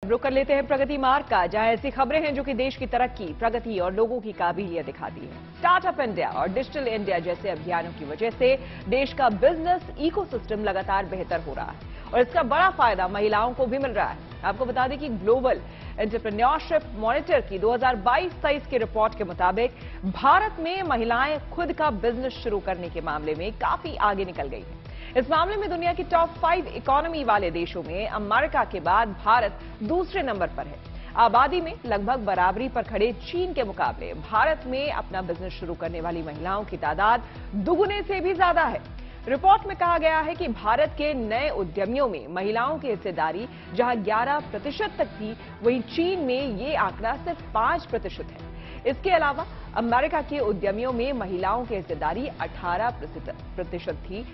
रुक कर लेते हैं प्रगति मार्ग का, जहां ऐसी खबरें हैं जो कि देश की तरक्की, प्रगति और लोगों की काबिलियत दिखाती है। स्टार्टअप इंडिया और डिजिटल इंडिया जैसे अभियानों की वजह से देश का बिजनेस इकोसिस्टम लगातार बेहतर हो रहा है और इसका बड़ा फायदा महिलाओं को भी मिल रहा है। आपको बता दें कि ग्लोबल एंटरप्रेन्योरशिप मॉनिटर की 2022-23 की रिपोर्ट के मुताबिक भारत में महिलाएं खुद का बिजनेस शुरू करने के मामले में काफी आगे निकल गई हैं। इस मामले में दुनिया की टॉप 5 इकोनॉमी वाले देशों में अमेरिका के बाद भारत दूसरे नंबर पर है। आबादी में लगभग बराबरी पर खड़े चीन के मुकाबले भारत में अपना बिजनेस शुरू करने वाली महिलाओं की तादाद दुगुने से भी ज्यादा है। रिपोर्ट में कहा गया है कि भारत के नए उद्यमियों में महिलाओं की हिस्सेदारी जहां 11% तक थी, वहीं चीन में ये आंकड़ा सिर्फ 5% है। इसके अलावा अमेरिका के उद्यमियों में महिलाओं की हिस्सेदारी 18% थी,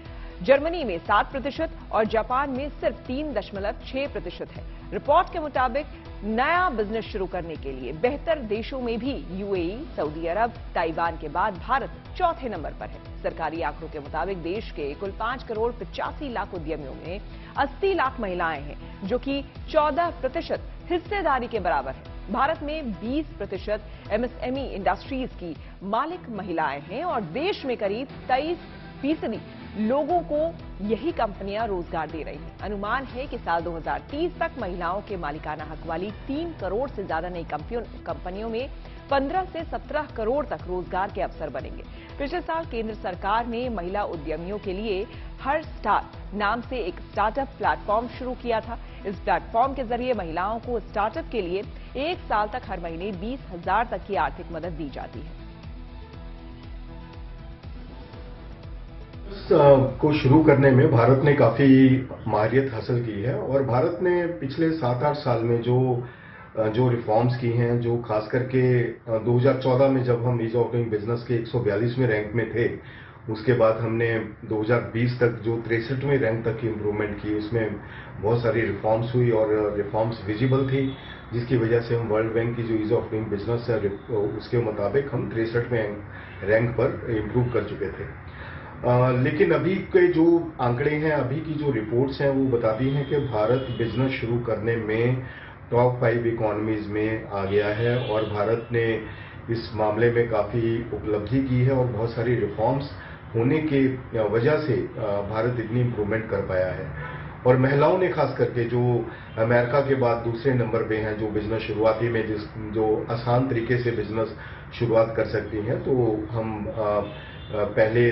जर्मनी में 7% और जापान में सिर्फ 3.6% है। रिपोर्ट के मुताबिक नया बिजनेस शुरू करने के लिए बेहतर देशों में भी यूएई, सऊदी अरब, ताइवान के बाद भारत चौथे नंबर पर है। सरकारी आंकड़ों के मुताबिक देश के कुल 5 करोड़ 85 लाख उद्यमियों में 80 लाख महिलाएं हैं, जो कि 14% हिस्सेदारी के बराबर है। भारत में 20% एमएसएमई इंडस्ट्रीज की मालिक महिलाएं हैं और देश में करीब 23% लोगों को यही कंपनियां रोजगार दे रही हैं। अनुमान है कि साल 2030 तक महिलाओं के मालिकाना हक वाली 3 करोड़ से ज्यादा नई कंपनियों में 15 से 17 करोड़ तक रोजगार के अवसर बनेंगे। पिछले साल केंद्र सरकार ने महिला उद्यमियों के लिए हर स्टार्ट नाम से एक स्टार्टअप प्लेटफॉर्म शुरू किया था। इस प्लेटफॉर्म के जरिए महिलाओं को स्टार्टअप के लिए 1 साल तक हर महीने 20,000 तक की आर्थिक मदद दी जाती है। को शुरू करने में भारत ने काफी माहिरियत हासिल की है और भारत ने पिछले 7-8 साल में जो रिफॉर्म्स की हैं, जो खास करके 2014 में जब हम ईज ऑफ डूइंग बिजनेस के 142वें रैंक में थे, उसके बाद हमने 2020 तक जो 63वें रैंक तक की इम्प्रूवमेंट की, उसमें बहुत सारी रिफॉर्म्स हुई और रिफॉर्म्स विजिबल थी, जिसकी वजह से हम वर्ल्ड बैंक की जो ईज ऑफ डूइंग बिजनेस है उसके मुताबिक हम 63वें रैंक पर इम्प्रूव कर चुके थे। लेकिन अभी के जो आंकड़े हैं, अभी की जो रिपोर्ट्स हैं, वो बताती हैं कि भारत बिजनेस शुरू करने में टॉप 5 इकोनॉमीज में आ गया है और भारत ने इस मामले में काफी उपलब्धि की है और बहुत सारी रिफॉर्म्स होने के वजह से भारत इतनी इम्प्रूवमेंट कर पाया है। और महिलाओं ने खास करके जो अमेरिका के बाद दूसरे नंबर पे हैं, जो बिजनेस शुरुआती में जो आसान तरीके से बिजनेस शुरुआत कर सकती हैं, तो हम पहले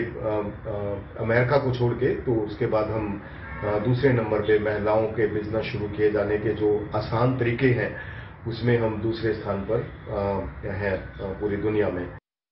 अमेरिका को छोड़ के, तो उसके बाद हम दूसरे नंबर पे महिलाओं के बिजनेस शुरू किए जाने के जो आसान तरीके हैं, उसमें हम दूसरे स्थान पर हैं पूरी दुनिया में।